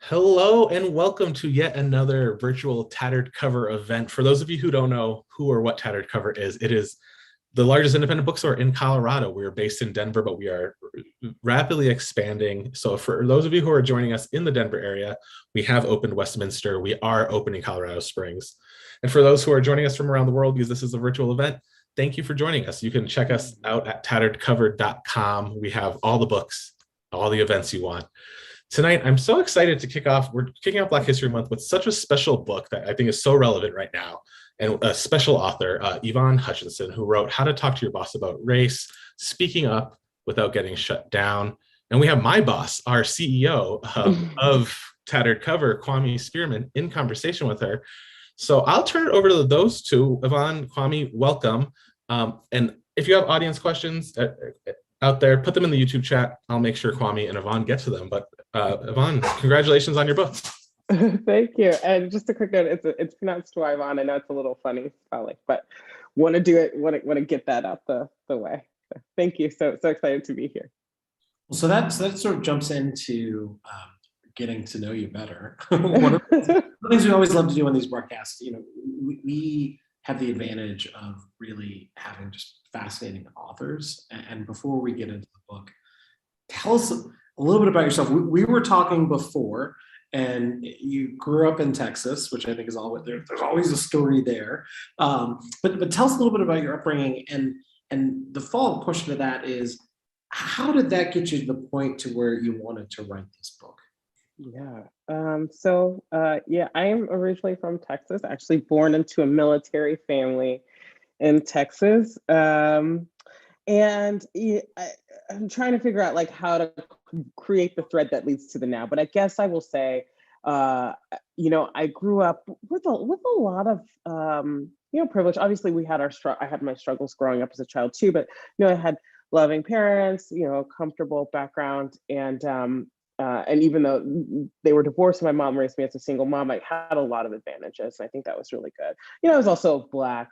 Hello and welcome to yet another virtual Tattered Cover event. For those of you who don't know who or what Tattered Cover is, it is the largest independent bookstore in Colorado. We are based in Denver, but we are rapidly expanding. So for those of you who are joining us in the Denver area, we have opened Westminster. We are opening Colorado Springs. And for those who are joining us from around the world, because this is a virtual event, thank you for joining us. You can check us out at tatteredcover.com. We have all the books, all the events you want. Tonight, I'm so excited to kick off. We're kicking off Black History Month with such a special book that I think is so relevant right now. And a special author, Y-Vonne Hutchinson, who wrote How to Talk to Your Boss About Race, Speaking Up Without Getting Shut Down. And we have my boss, our CEO of Tattered Cover, Kwame Spearman, in conversation with her. So I'll turn it over to those two. Y-Vonne, Kwame, welcome. And if you have audience questions out there, put them in the YouTube chat. I'll make sure Kwame and Y-Vonne get to them. But Y-Vonne, congratulations on your book. Thank you. And just a quick note, it's pronounced Y-Vonne. I know it's a little funny spelling, but want to get that out the way. So thank you. So excited to be here. Well, so that sort of jumps into getting to know you better. One of the things we always love to do on these broadcasts, we have the advantage of really having just fascinating authors. And before we get into the book, tell us a little bit about yourself. We were talking before, and you grew up in Texas, which I think is always there's always a story there. But tell us a little bit about your upbringing, and the follow-up question to that is, how did that get you to the point to where you wanted to write this book? Yeah. I am originally from Texas, actually born into a military family in Texas. I'm trying to figure out like how to create the thread that leads to the now. But I guess I will say, I grew up with a lot of privilege. Obviously, I had my struggles growing up as a child too. But I had loving parents, comfortable background, and even though they were divorced and my mom raised me as a single mom, I had a lot of advantages. I think that was really good. I was also a Black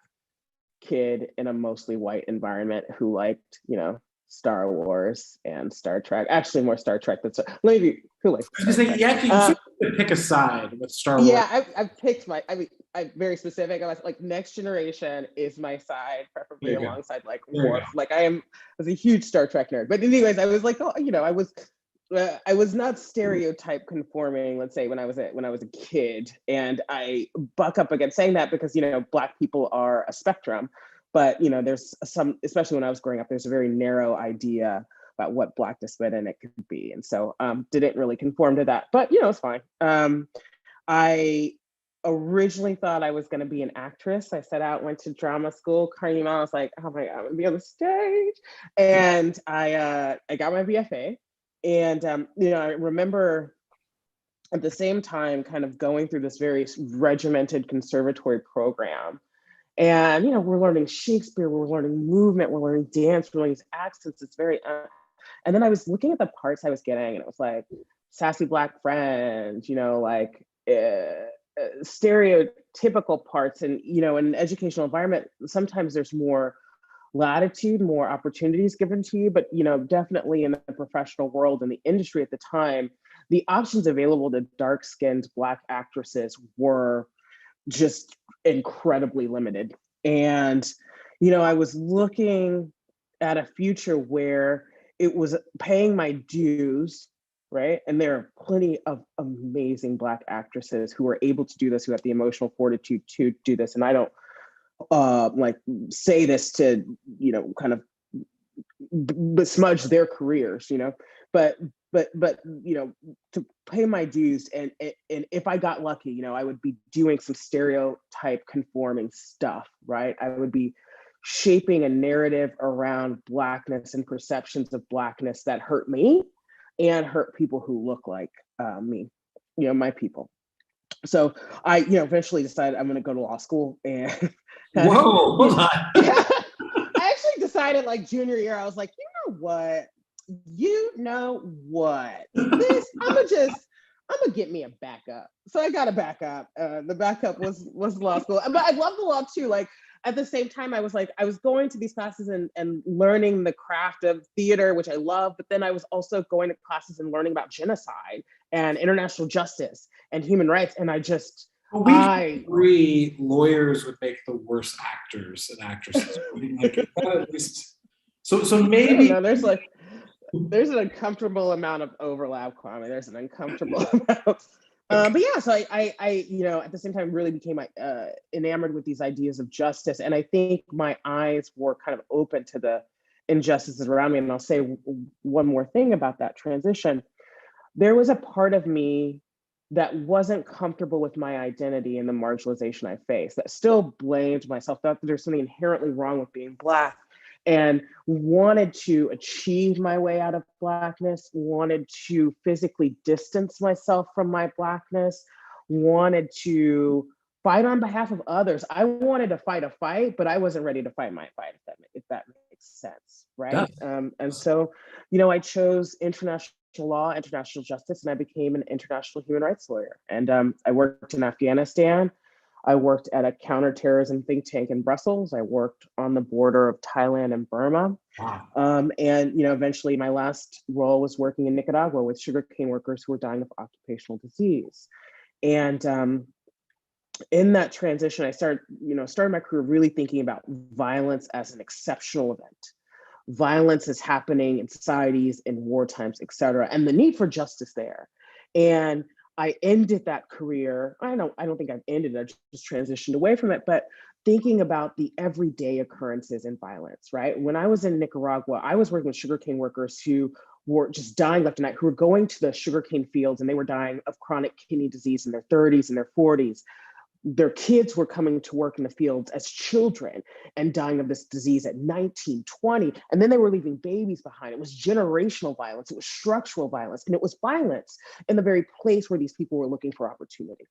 kid in a mostly white environment who liked, Star Wars and Star Trek. Actually, more Star Trek than maybe who likes. You pick a side with Star Wars. Yeah, I've picked I'm very specific. I was like, Next Generation is my side, preferably alongside like Worf. Like I was a huge Star Trek nerd. But anyways, I was like, I was not stereotype conforming, let's say, when I was a kid, and I buck up against saying that because Black people are a spectrum, but there's some, especially when I was growing up, there's a very narrow idea about what Blackness meant and it could be, and so didn't really conform to that, but it's fine. I originally thought I was going to be an actress. I set out, went to drama school, Carnegie Mellon. I was like, oh my God, I'm gonna be on the stage, and I got my BFA. And, I remember at the same time kind of going through this very regimented conservatory program. And, we're learning Shakespeare, we're learning movement, we're learning dance, we're learning these accents. It's very, and then I was looking at the parts I was getting, and it was like sassy Black friend, stereotypical parts. And, in an educational environment, sometimes there's more latitude, more opportunities given to you, but definitely in the professional world and the industry at the time, the options available to dark-skinned Black actresses were just incredibly limited. And I was looking at a future where it was paying my dues, right? And there are plenty of amazing Black actresses who are able to do this, who have the emotional fortitude to do this. And I don't say this to kind of besmudge their careers, but to pay my dues, and if I got lucky, I would be doing some stereotype conforming stuff, right? I would be shaping a narrative around Blackness and perceptions of Blackness that hurt me and hurt people who look like me, my people. So I, eventually decided I'm going to go to law school. And whoa, hold on. I actually decided like junior year, I was like, you know what? This, I'm gonna get me a backup. So I got a backup. The backup was law school, but I love the law too. Like at the same time, I was going to these classes and learning the craft of theater, which I love, but then I was also going to classes and learning about genocide and international justice and human rights. And well, we agree lawyers would make the worst actors and actresses. Like, at least, so maybe there's an uncomfortable amount of overlap, Kwame. There's an uncomfortable amount. But yeah, so I at the same time really became enamored with these ideas of justice, and I think my eyes were kind of open to the injustices around me. And I'll say one more thing about that transition. There was a part of me that wasn't comfortable with my identity and the marginalization I faced, that still blamed myself, thought that there's something inherently wrong with being Black, and wanted to achieve my way out of Blackness, wanted to physically distance myself from my Blackness, wanted to fight on behalf of others. I wanted to fight a fight, but I wasn't ready to fight my fight, if that makes sense, right? Yeah. And so, I chose international law, international justice, and I became an international human rights lawyer. And I worked in Afghanistan. I worked at a counterterrorism think tank in Brussels. I worked on the border of Thailand and Burma. Wow. And eventually my last role was working in Nicaragua with sugarcane workers who were dying of occupational disease. And in that transition, I started my career really thinking about violence as an exceptional event. Violence is happening in societies, in war times, et cetera, and the need for justice there. And I ended that career. I don't think I've ended it, I just transitioned away from it, but thinking about the everyday occurrences in violence, right? When I was in Nicaragua, I was working with sugarcane workers who were just dying left and right, who were going to the sugarcane fields and they were dying of chronic kidney disease in their 30s and their 40s. Their kids were coming to work in the fields as children and dying of this disease at 19, 20. And then they were leaving babies behind. It was generational violence. It was structural violence. And it was violence in the very place where these people were looking for opportunity,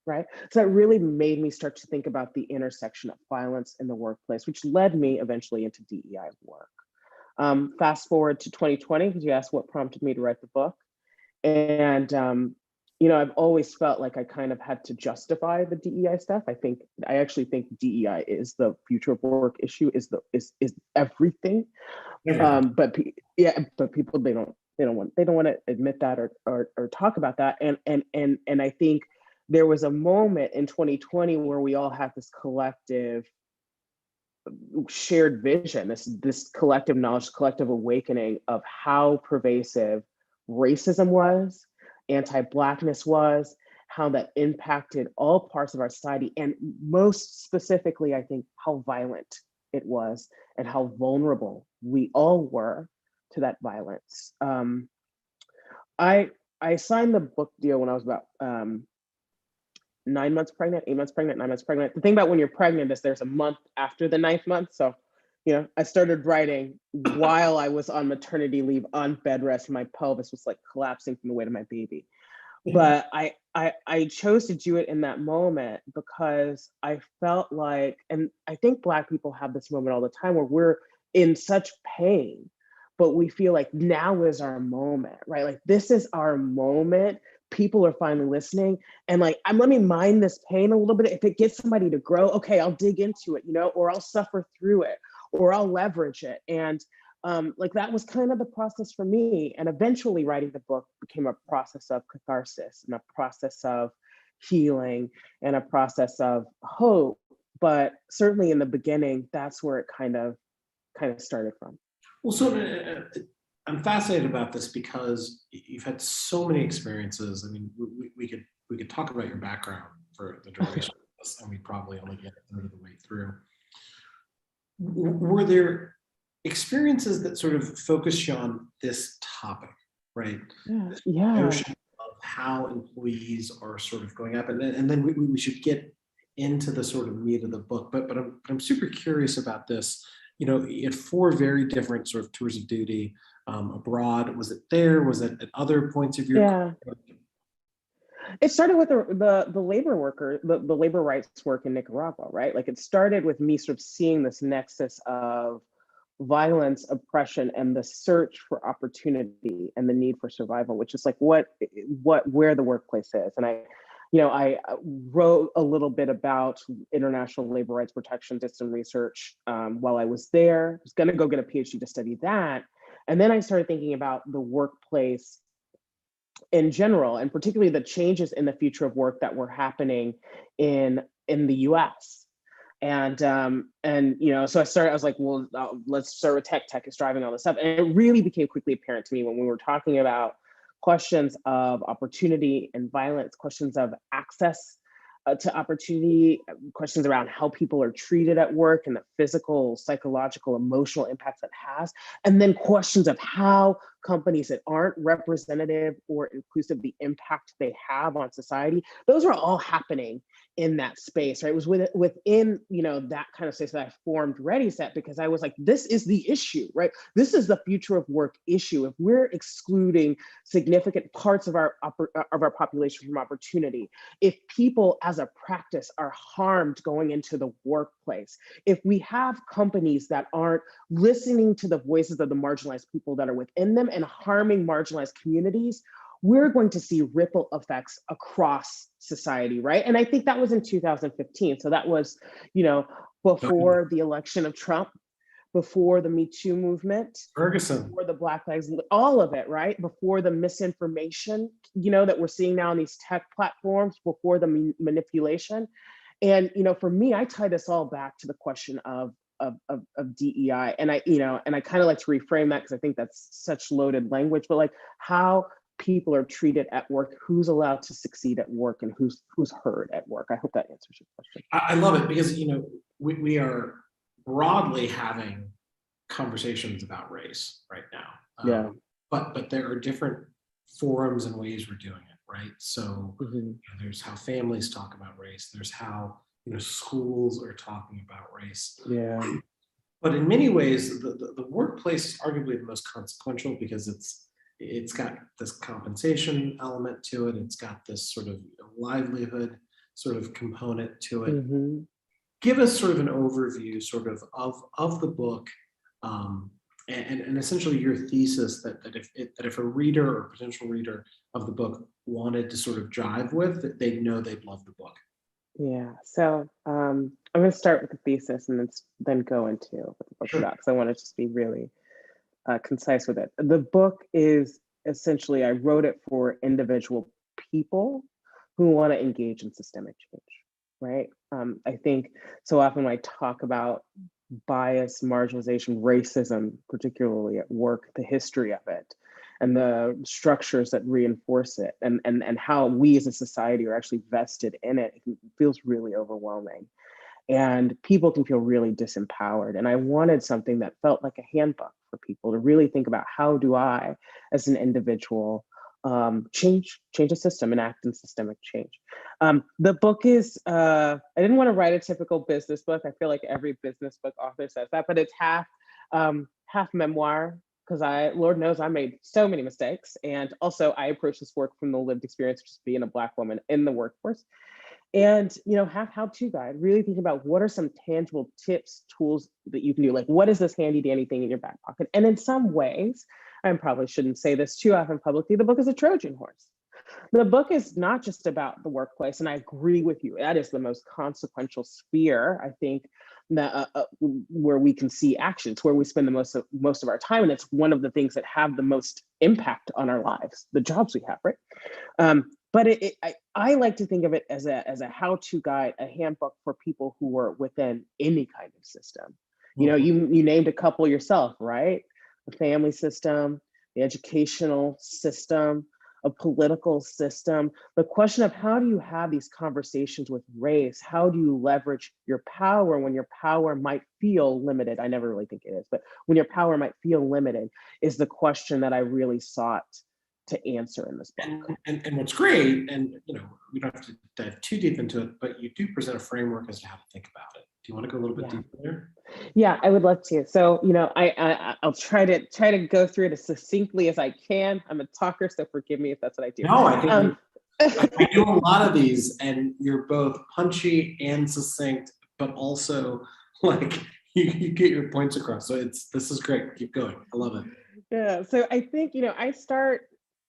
right? So that really made me start to think about the intersection of violence in the workplace, which led me eventually into DEI work. Fast forward to 2020, because you asked what prompted me to write the book. And I've always felt like I kind of had to justify the DEI stuff. I actually think DEI is the future of work issue, is everything. But people they don't want to admit that or talk about that. And I think there was a moment in 2020 where we all had this collective shared vision, this collective knowledge, collective awakening of how pervasive racism was, anti-Blackness was, how that impacted all parts of our society, and most specifically, I think, how violent it was and how vulnerable we all were to that violence. I signed the book deal when I was about 9 months pregnant, 8 months pregnant, 9 months pregnant. The thing about when you're pregnant is there's a month after the 9th month. So, I started writing while I was on maternity leave on bed rest. My pelvis was like collapsing from the weight of my baby. But I chose to do it in that moment because I felt like, and I think Black people have this moment all the time where we're in such pain, but we feel like now is our moment, right? Like this is our moment. People are finally listening. And like, let me mind this pain a little bit. If it gets somebody to grow, okay, I'll dig into it, or I'll suffer through it, or I'll leverage it. And that was kind of the process for me. And eventually writing the book became a process of catharsis and a process of healing and a process of hope. But certainly in the beginning, that's where it kind of started from. Well, so I'm fascinated about this because you've had so many experiences. I mean, we could talk about your background for the duration of this, and we probably only get a third of the way through. Were there experiences that sort of focus you on this topic, right? Yeah. Notion of how employees are sort of going up, and then we should get into the sort of meat of the book. But I'm super curious about this. You had 4 very different sort of tours of duty abroad. Was it there? Was it at other points of your career? It started with the labor worker, the labor rights work in Nicaragua, right? Like it started with me sort of seeing this nexus of violence, oppression, and the search for opportunity and the need for survival, which is like where the workplace is. And I I wrote a little bit about international labor rights protection, did some research while I was there. I was going to go get a PhD to study that. And then I started thinking about the workplace in general, and particularly the changes in the future of work that were happening in the US. And so I was like, well, let's start with tech. Tech is driving all this stuff. And it really became quickly apparent to me when we were talking about questions of opportunity and violence, questions of access to opportunity, questions around how people are treated at work and the physical, psychological, emotional impacts that has, and then questions of how companies that aren't representative or inclusive, the impact they have on society. Those are all happening in that space, right? It was within that kind of space that I formed Ready Set, because I was like, this is the issue, right? This is the future of work issue. If we're excluding significant parts of our population from opportunity, if people as a practice are harmed going into the workplace, if we have companies that aren't listening to the voices of the marginalized people that are within them and harming marginalized communities, we're going to see ripple effects across society, right? And I think that was in 2015. So that was, before the election of Trump, before the Me Too movement, Ferguson, before the Black Lives, all of it, right? Before the misinformation, that we're seeing now on these tech platforms, before the manipulation. And, for me, I tie this all back to the question of DEI. And I kind of like to reframe that because I think that's such loaded language, but like how people are treated at work, who's allowed to succeed at work, and who's heard at work. I hope that answers your question. I love it because we are broadly having conversations about race right now. Yeah. But there are different forums and ways we're doing it, right? So there's how families talk about race. There's how schools are talking about race. Yeah. But in many ways, the workplace is arguably the most consequential because it's got this compensation element to it. It's got this sort of livelihood sort of component to it. Mm-hmm. Give us sort of an overview sort of the book and essentially your thesis that if a reader or potential reader of the book wanted to sort of jive with, that they'd know they'd love the book. Yeah, so I'm going to start with the thesis and then go into what the book's about, because I want to just be really concise with it. The book is essentially, I wrote it for individual people who want to engage in systemic change, right? I think so often when I talk about bias, marginalization, racism, particularly at work, the history of it, and the structures that reinforce it, and how we as a society are actually vested in it, it feels really overwhelming. And people can feel really disempowered. And I wanted something that felt like a handbook for people to really think about, how do I, as an individual, change a system and act in systemic change. The book is, I didn't want to write a typical business book. I feel like every business book author says that, but it's half memoir, because Lord knows I made so many mistakes. And also I approach this work from the lived experience of just being a Black woman in the workforce. And, half how-to guide, really thinking about what are some tangible tips, tools that you can do? Like, what is this handy dandy thing in your back pocket? And in some ways, I probably shouldn't say this too often publicly, the book is a Trojan horse. The book is not just about the workplace, and I agree with you. That is the most consequential sphere, I think, that, where we can see actions, where we spend the most of our time, and it's one of the things that have the most impact on our lives, the jobs we have, right? But I like to think of it as a how-to guide, a handbook for people who are within any kind of system. You named a couple yourself, right? The family system, the educational system, a political system. The question of how do you have these conversations with race? How do you leverage your power when your power might feel limited? I never really think it is, but when your power might feel limited is the question that I really sought to answer in this book. And what's great, and we don't have to dive too deep into it, but you do present a framework as to how to think about it. Do you want to go a little bit deeper there? Yeah, I would love to. So, I'll try to go through it as succinctly as I can. I'm a talker, so forgive me if that's what I do. No, I think I do a lot of these, and you're both punchy and succinct, but also like you get your points across. So this is great. Keep going. I love it. Yeah. So I think I start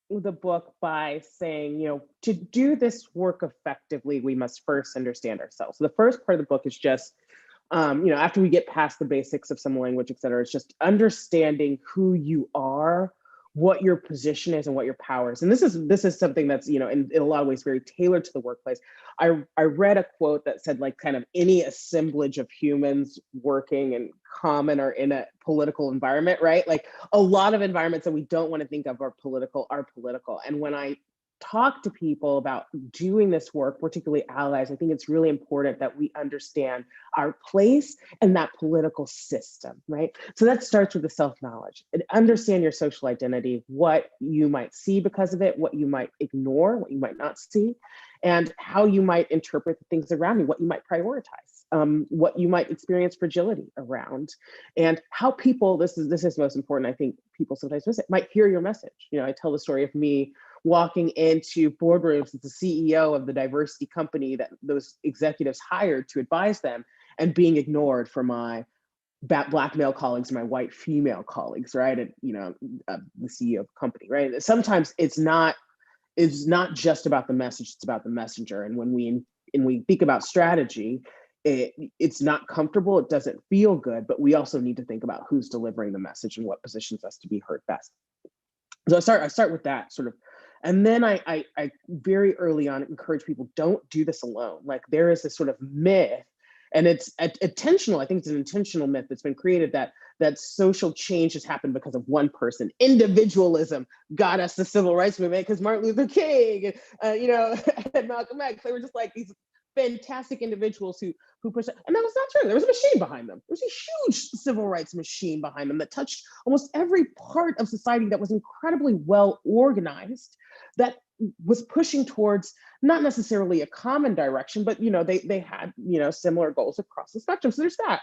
the book by saying, to do this work effectively, we must first understand ourselves. So the first part of the book is just, after we get past the basics of some language, et cetera, it's just understanding who you are, what your position is, and what your power is. And this is something that's, in a lot of ways very tailored to the workplace. I read a quote that said, like, kind of any assemblage of humans working in common or in a political environment, right? Like, a lot of environments that we don't want to think of are political. And when I talk to people about doing this work, particularly allies, I think it's really important that we understand our place in that political system, right? So that starts with the self-knowledge and understand your social identity, what you might see because of it, what you might ignore, what you might not see, and how you might interpret the things around you, what you might prioritize, what you might experience fragility around, and how people, this is most important, I think people sometimes miss it, might hear your message. I tell the story of me walking into boardrooms as the CEO of the diversity company that those executives hired to advise them, and being ignored for my black male colleagues and my white female colleagues, right? And the CEO of the company, right? Sometimes it's not just about the message, it's about the messenger. And when we think about strategy, it's not comfortable, it doesn't feel good, but we also need to think about who's delivering the message and what positions us to be heard best. So I start with that sort of. And then I very early on encourage people, don't do this alone. Like, there is this sort of myth, and it's intentional. I think it's an intentional myth that's been created that social change has happened because of one person. Individualism got us the civil rights movement because Martin Luther King, and Malcolm X, they were just like these fantastic individuals who pushed it. And that was not true. There was a machine behind them. There was a huge civil rights machine behind them that touched almost every part of society, that was incredibly well organized, that was pushing towards not necessarily a common direction, but they had similar goals across the spectrum. So there's that,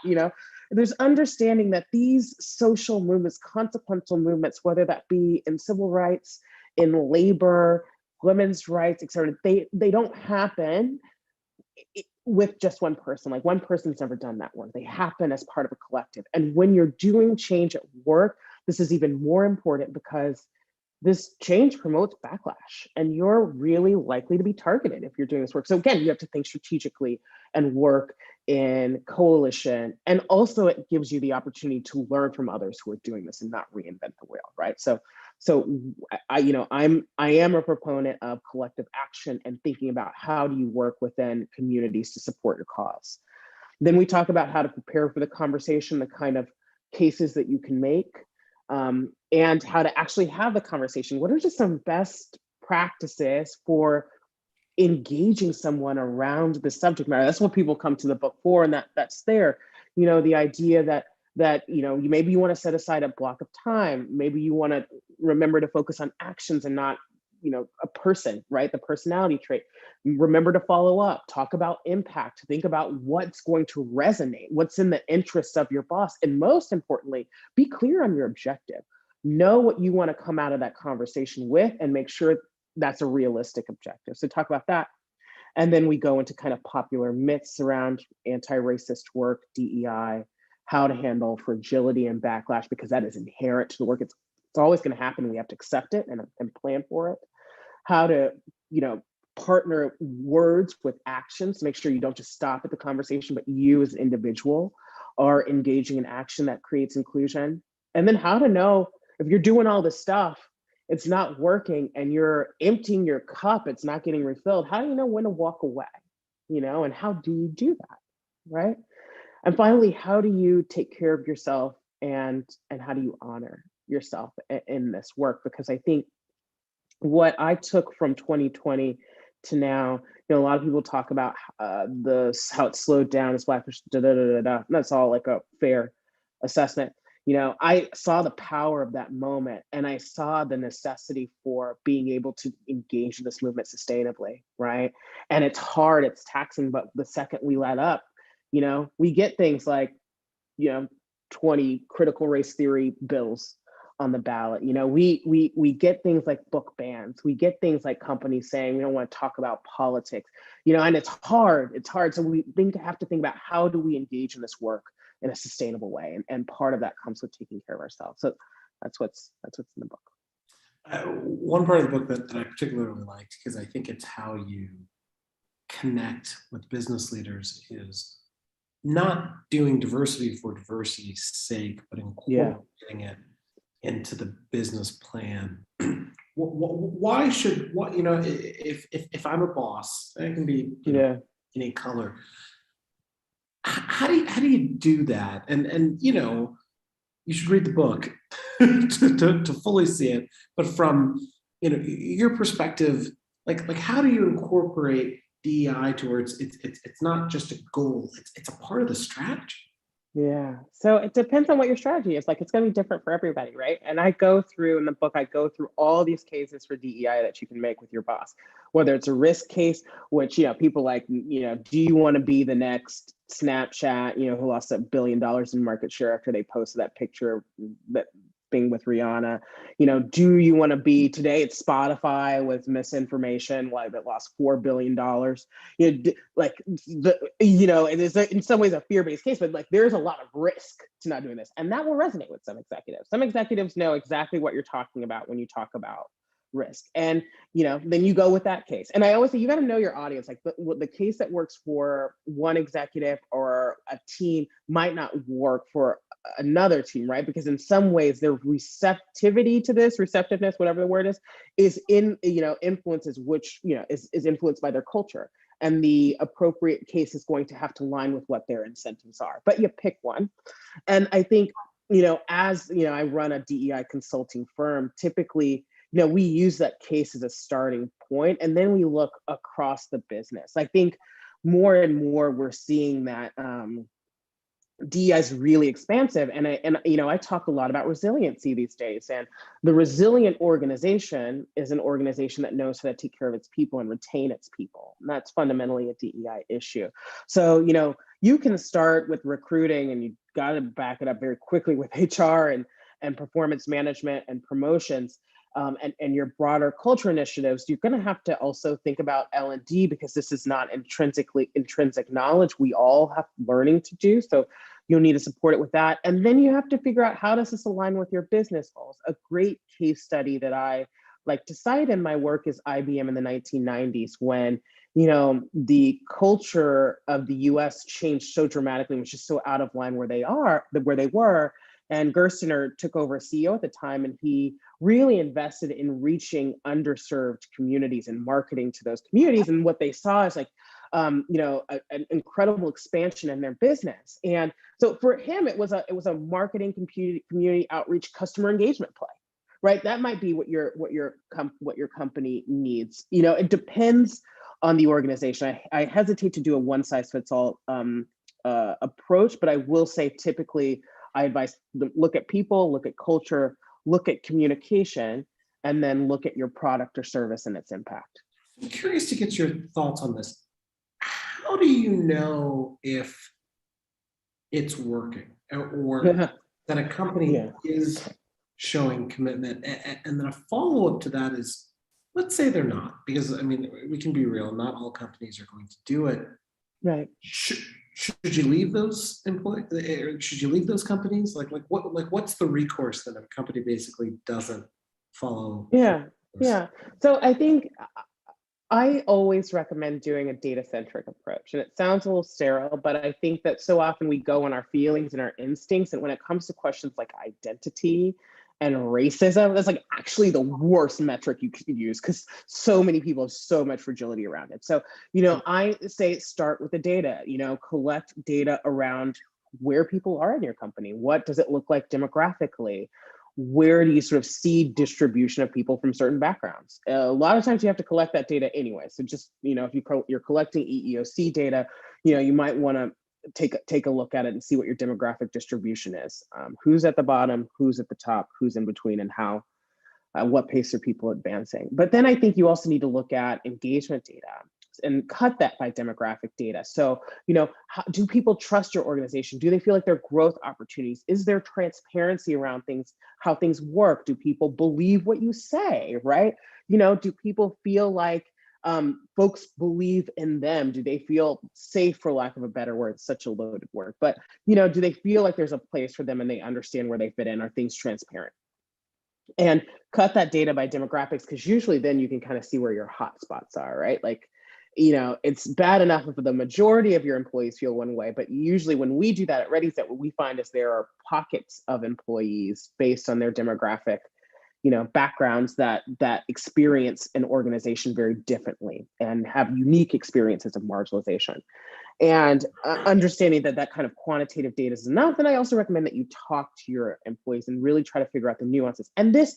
there's understanding that these social movements, consequential movements, whether that be in civil rights, in labor, women's rights, et cetera, they don't happen with just one person. Like, one person's never done that work. They happen as part of a collective. And when you're doing change at work, this is even more important, because this change promotes backlash, and you're really likely to be targeted if you're doing this work. So again, you have to think strategically and work in coalition. And also it gives you the opportunity to learn from others who are doing this and not reinvent the wheel, right? So I am a proponent of collective action and thinking about how do you work within communities to support your cause. Then we talk about how to prepare for the conversation, the kind of cases that you can make, and how to actually have the conversation. What are just some best practices for engaging someone around the subject matter? That's what people come to the book for, and that's there. The idea that maybe you want to set aside a block of time. Maybe you want to remember to focus on actions and not, a person, right? The personality trait. Remember to follow up, talk about impact, think about what's going to resonate, what's in the interests of your boss. And most importantly, be clear on your objective. Know what you want to come out of that conversation with, and make sure that's a realistic objective. So talk about that. And then we go into kind of popular myths around anti-racist work, DEI, how to handle fragility and backlash, because that is inherent to the work. It's always going to happen. We have to accept it and plan for it. How to, partner words with actions to make sure you don't just stop at the conversation, but you as an individual are engaging in action that creates inclusion. And then how to know if you're doing all this stuff, it's not working, and you're emptying your cup, it's not getting refilled. How do you know when to walk away? And how do you do that, right? And finally, how do you take care of yourself, and how do you honor yourself in this work? Because I think what I took from 2020 to now, a lot of people talk about how it slowed down as Black, that's all like a fair assessment. I saw the power of that moment, and I saw the necessity for being able to engage in this movement sustainably, right? And it's hard, it's taxing, but the second we let up, we get things like, 20 critical race theory bills on the ballot. We get things like book bans. We get things like companies saying we don't want to talk about politics. And it's hard. So we have to think about, how do we engage in this work in a sustainable way? And part of that comes with taking care of ourselves. So that's what's in the book. One part of the book that I particularly liked, because I think it's how you connect with business leaders, is not doing diversity for diversity's sake, but incorporating it into the business plan. Why should, what, you know, if I'm a boss, it can be, you know, any color. How do you do that? And you know, you should read the book to fully see it. But from, you know, your perspective, like how do you incorporate DEI towards it's not just a goal, it's a part of the strategy. Yeah. So it depends on what your strategy is. Like, it's going to be different for everybody, right? And I go through in the book, I go through all these cases for DEI that you can make with your boss, whether it's a risk case, which, you know, people like, you know, do you want to be the next Snapchat, you know, who lost $1 billion in market share after they posted that picture that thing with Rihanna? You know, do you want to be, today it's Spotify with misinformation, like that lost $4 billion. You know, like the, you know, it is in some ways a fear-based case, but like there's a lot of risk to not doing this, and that will resonate with some executives. Some executives know exactly what you're talking about when you talk about risk, and you know, then you go with that case. And I always say you got to know your audience. Like the case that works for one executive or a team might not work for another team, right? Because in some ways their receptivity to this, receptiveness, whatever the word is in, you know, influences, which, you know, is influenced by their culture, and the appropriate case is going to have to line with what their incentives are. But you pick one. And I think, you know, as you know, I run a DEI consulting firm. Typically, you know, we use that case as a starting point, and then we look across the business. I think more and more we're seeing that DEI is really expansive, and you know, I talk a lot about resiliency these days, and the resilient organization is an organization that knows how to take care of its people and retain its people. And that's fundamentally a DEI issue. So, you know, you can start with recruiting, and you got to back it up very quickly with HR and performance management and promotions. And your broader culture initiatives, you're going to have to also think about L&D, because this is not intrinsic knowledge. We all have learning to do. So you'll need to support it with that. And then you have to figure out, how does this align with your business goals? A great case study that I like to cite in my work is IBM in the 1990s, when, you know, the culture of the US changed so dramatically, which is so out of line where they were. And Gerstner took over as CEO at the time, and he really invested in reaching underserved communities and marketing to those communities. And what they saw is like, you know, an incredible expansion in their business. And so for him, it was a marketing, community outreach, customer engagement play, right? That might be what your company needs. You know, it depends on the organization. I hesitate to do a one size fits all approach, but I will say typically I advise them, look at people, look at culture, look at communication, and then look at your product or service and its impact. I'm curious to get your thoughts on this. How do you know if it's working, or that a company is showing commitment? And then a follow-up to that is, let's say they're not, because I mean, we can be real, not all companies are going to do it. Right. Should you leave those employees? Should you leave those companies? What's the recourse that a company basically doesn't follow? Yeah. So I think I always recommend doing a data-centric approach. And it sounds a little sterile, but I think that so often we go on our feelings and our instincts. And when it comes to questions like identity and racism, that's like actually the worst metric you could use, because so many people have so much fragility around it. So, you know, I say start with the data, you know, collect data around where people are in your company. What does it look like demographically? Where do you sort of see distribution of people from certain backgrounds? A lot of times you have to collect that data anyway. So just, you know, if you're collecting EEOC data, you know, you might want to take a look at it and see what your demographic distribution is. Who's at the bottom, who's at the top, who's in between, and how, what pace are people advancing. But then I think you also need to look at engagement data and cut that by demographic data. So, you know, do people trust your organization? Do they feel like there are growth opportunities? Is there transparency around things, how things work? Do people believe what you say, right? You know, do people feel like folks believe in them? Do they feel safe, for lack of a better word? It's such a loaded word, but, you know, do they feel like there's a place for them and they understand where they fit in? Are things transparent? and cut that data by demographics, because usually then you can kind of see where your hot spots are, right? Like, it's bad enough if the majority of your employees feel one way, but usually when we do that at ReadySet, what we find is there are pockets of employees based on their demographic, backgrounds that experience an organization very differently and have unique experiences of marginalization. And understanding that kind of quantitative data is enough. And I also recommend that you talk to your employees and really try to figure out the nuances. And this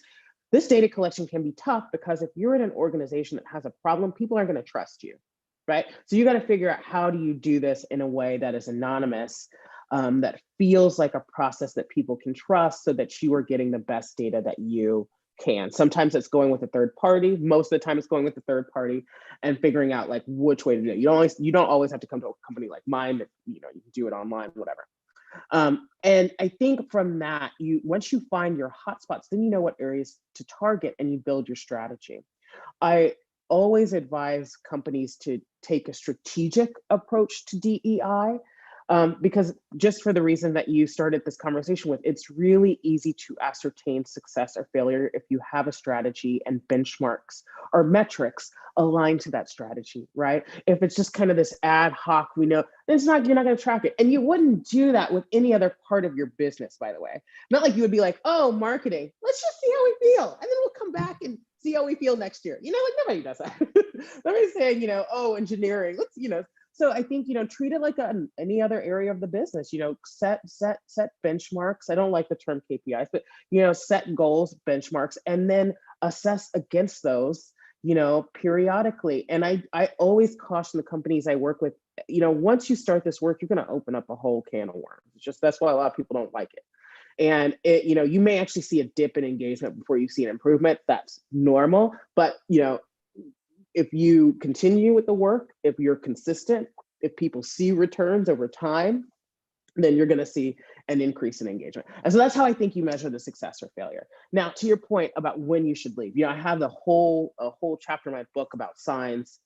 data collection can be tough, because if you're in an organization that has a problem, people aren't going to trust you, right? So you got to figure out, how do you do this in a way that is anonymous, that feels like a process that people can trust, so that you are getting the best data that you can. Sometimes it's going with a third party. Most of the time it's going with a third party and figuring out like which way to do it. You don't always have to come to a company like mine. You can do it online, whatever. And I think from that, once you find your hotspots, then you know what areas to target and you build your strategy. I always advise companies to take a strategic approach to DEI, because just for the reason that you started this conversation with, it's really easy to ascertain success or failure if you have a strategy and benchmarks or metrics aligned to that strategy, right? If it's just kind of this ad hoc, you're not going to track it. And you wouldn't do that with any other part of your business, by the way. Not like you would be like, oh, marketing, let's just see how we feel. And then we'll come back and see how we feel next year. Like nobody does that. Nobody's saying, oh, engineering, let's, So I think, treat it like any other area of the business, set benchmarks. I don't like the term KPIs, but, set goals, benchmarks, and then assess against those, periodically. And I always caution the companies I work with, once you start this work, you're going to open up a whole can of worms. That's why a lot of people don't like it. And you may actually see a dip in engagement before you see an improvement. That's normal. But, if you continue with the work, if you're consistent, if people see returns over time, then you're going to see an increase in engagement. And so that's how I think you measure the success or failure. Now, to your point about when you should leave, I have a whole chapter in my book about signs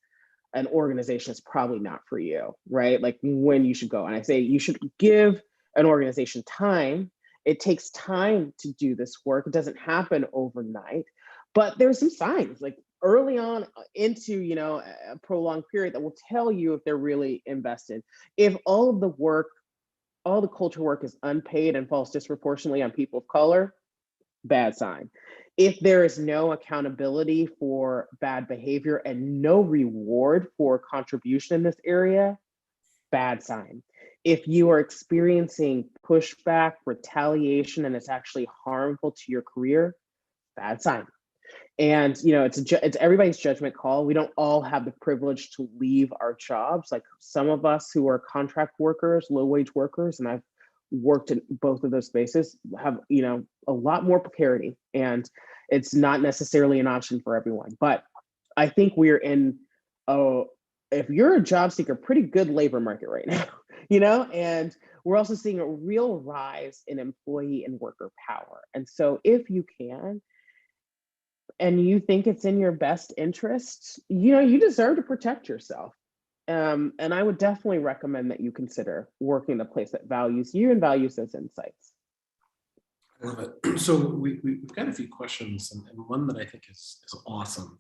an organization is probably not for you, right? Like when you should go. And I say you should give an organization time. It takes time to do this work. It doesn't happen overnight, but there's some signs like early on into, a prolonged period that will tell you if they're really invested. If all of the work, all the culture work is unpaid and falls disproportionately on people of color, bad sign. If there is no accountability for bad behavior and no reward for contribution in this area, bad sign. If you are experiencing pushback, retaliation, and it's actually harmful to your career, bad sign. And it's everybody's judgment call. We don't all have the privilege to leave our jobs. Like some of us who are contract workers, low wage workers, and I've worked in both of those spaces, have a lot more precarity, and it's not necessarily an option for everyone. But I think we're in if you're a job seeker, pretty good labor market right now, and we're also seeing a real rise in employee and worker power. And so if you can, and you think it's in your best interest, you deserve to protect yourself. And I would definitely recommend that you consider working in a place that values you and values those insights. I love it. So we've got a few questions, and one that I think is awesome.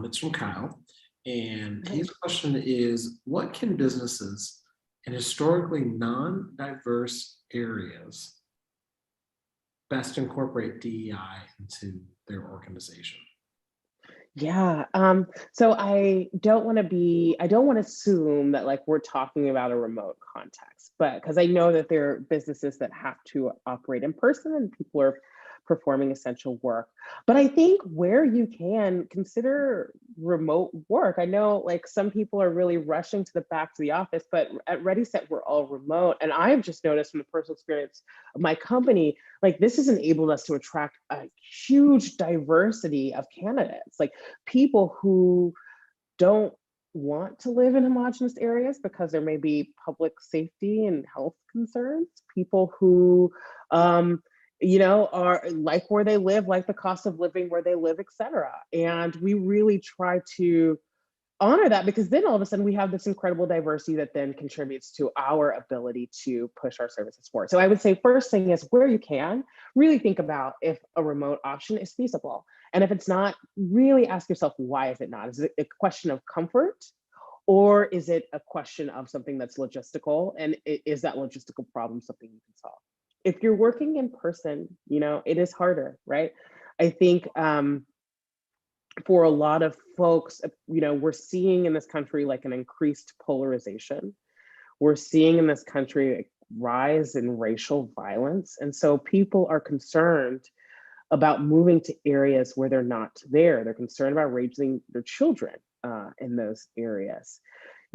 It's from Kyle. And his question is, what can businesses in historically non-diverse areas best incorporate DEI into their organization? Yeah. So I don't want to assume that like we're talking about a remote context, but because I know that there are businesses that have to operate in person and people are performing essential work. But I think where you can consider remote work. I know like some people are really rushing to the back to the office, but at ReadySet, we're all remote. And I've just noticed from the personal experience of my company, like this has enabled us to attract a huge diversity of candidates, like people who don't want to live in homogenous areas because there may be public safety and health concerns, people who are like where they live, like the cost of living where they live, et cetera. And we really try to honor that, because then all of a sudden we have this incredible diversity that then contributes to our ability to push our services forward. So I would say first thing is, where you can, really think about if a remote option is feasible. And if it's not, really ask yourself, why is it not? Is it a question of comfort? Or is it a question of something that's logistical? And is that logistical problem something you can solve? If you're working in person, it is harder, right? I think for a lot of folks, we're seeing in this country like an increased polarization. We're seeing in this country a rise in racial violence. And so people are concerned about moving to areas where they're not there. They're concerned about raising their children in those areas.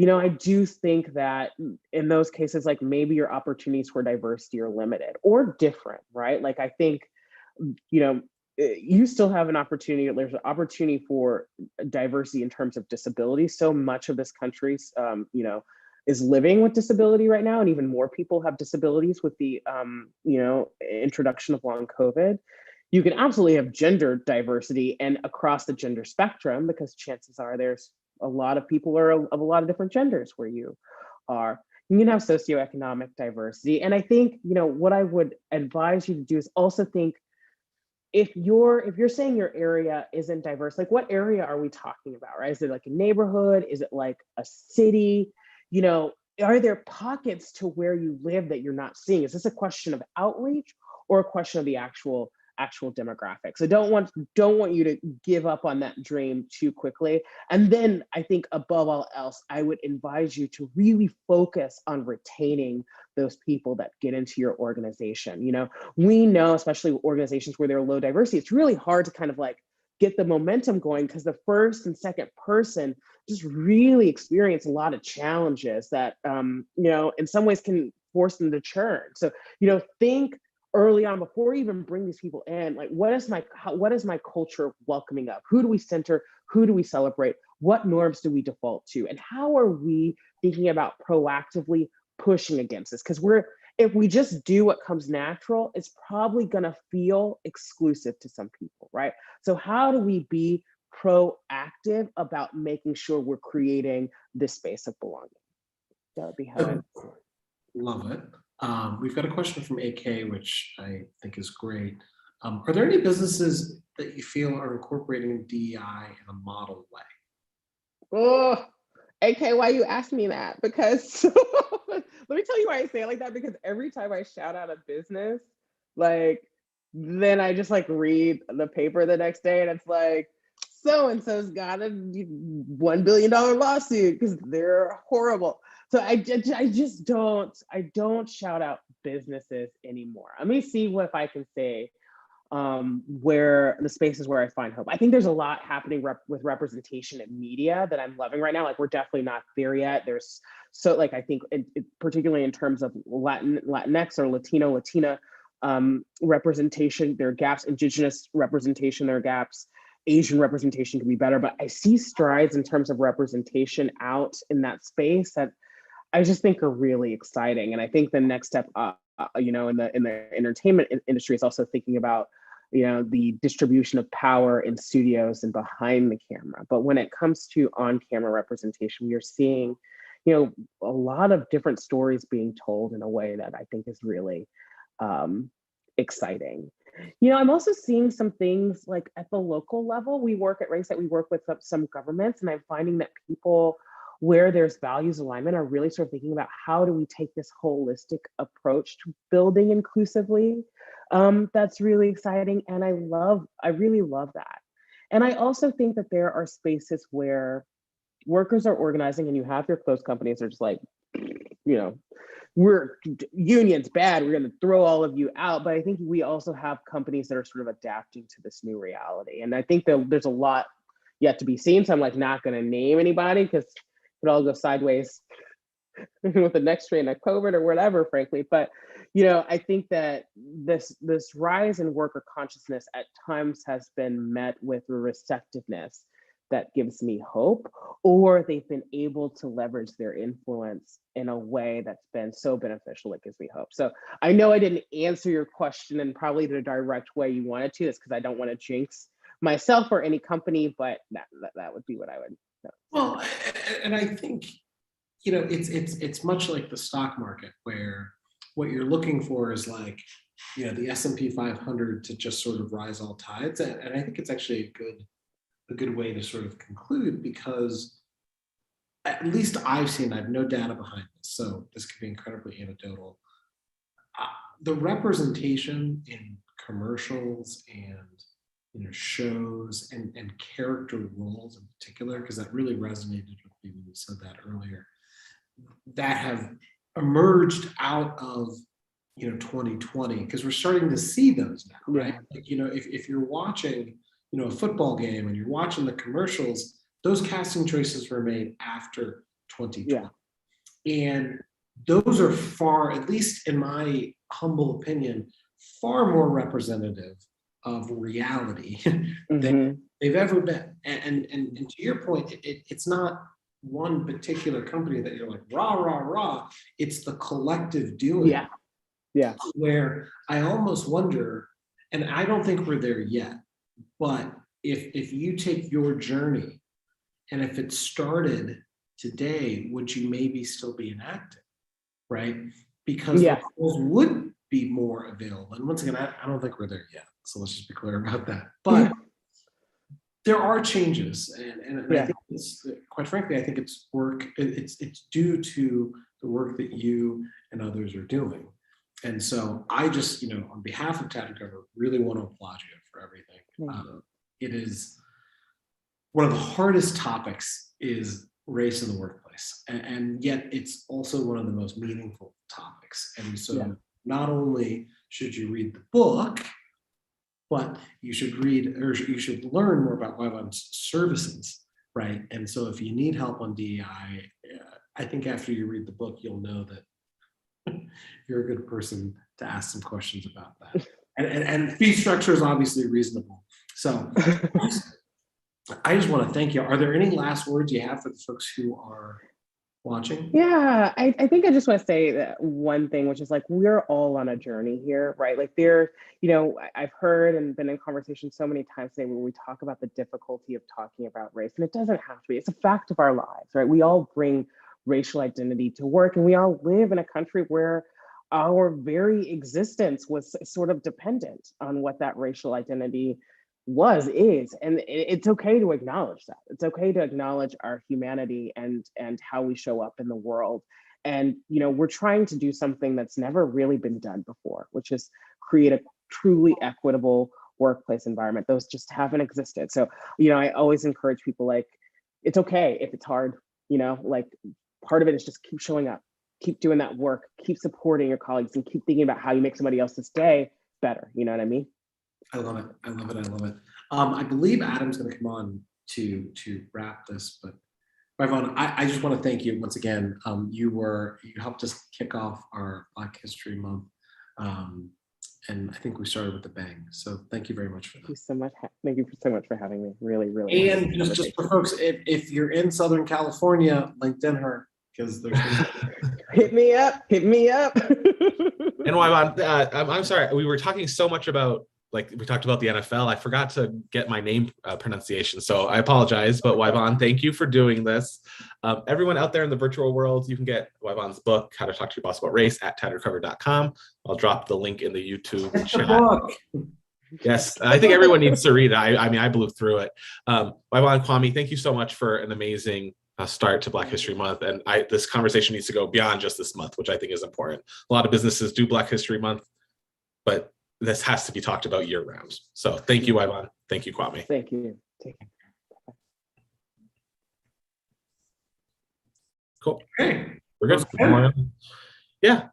I do think that in those cases, like maybe your opportunities for diversity are limited or different, right? Like I think, you still have an opportunity. There's an opportunity for diversity in terms of disability. So much of this country, is living with disability right now, and even more people have disabilities with the, introduction of long COVID. You can absolutely have gender diversity and across the gender spectrum, because chances are there's a lot of people are of a lot of different genders where you are. You can have socioeconomic diversity. And I think, what I would advise you to do is also think, if you're saying your area isn't diverse, like what area are we talking about, right? Is it like a neighborhood? Is it like a city? Are there pockets to where you live that you're not seeing? Is this a question of outreach or a question of the actual demographics? I don't want you to give up on that dream too quickly. And then I think above all else, I would advise you to really focus on retaining those people that get into your organization. We know, especially organizations where there are low diversity, it's really hard to kind of like get the momentum going, because the first and second person just really experience a lot of challenges that, in some ways can force them to churn. So, think early on, before you even bring these people in, like what is my culture welcoming of? Who do we center? Who do we celebrate? What norms do we default to? And how are we thinking about proactively pushing against this? Because if we just do what comes natural, it's probably gonna feel exclusive to some people, right? So how do we be proactive about making sure we're creating this space of belonging? That would be how. Love it. We've got a question from AK, which I think is great. Are there any businesses that you feel are incorporating DEI in a model way? Oh, AK, why you ask me that? Because let me tell you why I say it like that, because every time I shout out a business, like, then I just like read the paper the next day and it's like, so-and-so's got a $1 billion lawsuit because they're horrible. So I just don't shout out businesses anymore. Let me see if I can say where the spaces where I find hope. I think there's a lot happening with representation in media that I'm loving right now. Like we're definitely not there yet. There's I think particularly in terms of Latinx or Latina representation, there are gaps. Indigenous representation, there are gaps. Asian representation can be better, but I see strides in terms of representation out in that space that I just think are really exciting. And I think the next step up, in the entertainment industry is also thinking about, the distribution of power in studios and behind the camera. But when it comes to on-camera representation, we are seeing, a lot of different stories being told in a way that I think is really exciting. I'm also seeing some things like at the local level. We work at RaceNet, we work with some governments, and I'm finding that people where there's values alignment are really sort of thinking about how do we take this holistic approach to building inclusively. That's really exciting. And I really love that. And I also think that there are spaces where workers are organizing and you have your close companies that are just like, we're unions bad, we're going to throw all of you out. But I think we also have companies that are sort of adapting to this new reality. And I think that there's a lot yet to be seen. So I'm like not going to name anybody because it all go sideways with the next strain of COVID or whatever, frankly. But I think that this rise in worker consciousness at times has been met with a receptiveness that gives me hope, or they've been able to leverage their influence in a way that's been so beneficial that gives me hope. So I know I didn't answer your question in probably the direct way you wanted to. It's because I don't want to jinx myself or any company, but that would be what I would Well, and I think, you know, it's much like the stock market, where what you're looking for is like, you know, the S&P 500 to just sort of rise all tides. And I think it's actually a good way to sort of conclude, because at least I've seen, I have no data behind this, so this could be incredibly anecdotal. The representation in commercials and, you know, shows and character roles in particular, because that really resonated with me when you said that earlier, that have emerged out of, you know, 2020, because we're starting to see those now, right? Like, you know, if you're watching, you know, a football game and you're watching the commercials, those casting choices were made after 2020. And those are far, at least in my humble opinion, far more representative of reality than they've ever been. And to your point, it's not one particular company that you're like, rah, rah, rah. It's the collective doing. Yeah. Where I almost wonder, and I don't think we're there yet, but if you take your journey, and if it started today, would you maybe still be enacting, right? Because the tools would be more available. And once again, I don't think we're there yet. So let's just be clear about that. But there are changes, and I think it's, quite frankly, I think it's work. It's due to the work that you and others are doing. And so I just, you know, on behalf of Tattered Cover, really want to applaud you for everything. It is one of the hardest topics is race in the workplace, and yet it's also one of the most meaningful topics. And so not only should you read the book, but you should read, or you should learn more about Y-Vonne's services, right? And so if you need help on DEI, I think after you read the book, you'll know that you're a good person to ask some questions about that. And fee structure is obviously reasonable. So I just want to thank you. Are there any last words you have for the folks who are watching? Yeah, I think I just want to say that one thing, which is like, we're all on a journey here, right? Like you know, I've heard and been in conversation so many times today where we talk about the difficulty of talking about race, and it doesn't have to be. It's a fact of our lives, right? We all bring racial identity to work, and we all live in a country where our very existence was sort of dependent on what that racial identity is, and it's okay to acknowledge that. It's okay to acknowledge our humanity and how we show up in the world. And, you know, we're trying to do something that's never really been done before, which is create a truly equitable workplace environment. Those just haven't existed. So, you know, I always encourage people, like, it's okay if it's hard, you know, like, part of it is just keep showing up, keep doing that work, keep supporting your colleagues, and keep thinking about how you make somebody else's day better. You know what I mean? I love it. I love it. I love it. I believe Adam's going to come on to wrap this, but Y-Vonne, I just want to thank you once again. You helped us kick off our Black History Month, and I think we started with a bang. So thank you very much for that. Thank you so much. Thank you so much for having me. Really, really. And just for folks, if you're in Southern California, LinkedIn her, because there's hit me up. And Y-Vonne, I'm sorry, we were talking so much about, like, we talked about the NFL. I forgot to get my name pronunciation, so I apologize. But Y-Vonne, thank you for doing this. Everyone out there in the virtual world, you can get Y-Vonne's book, How to Talk to Your Boss About Race, at tatteredcover.com. I'll drop the link in the YouTube chat. Yes, I think everyone needs to read it. I mean, I blew through it. Y-Vonne, Kwame, thank you so much for an amazing start to Black History Month. And this conversation needs to go beyond just this month, which I think is important. A lot of businesses do Black History Month, but this has to be talked about year round. So thank you, Y-Vonne. Thank you, Kwame. Thank you. Cool. Okay. We're good. Yeah.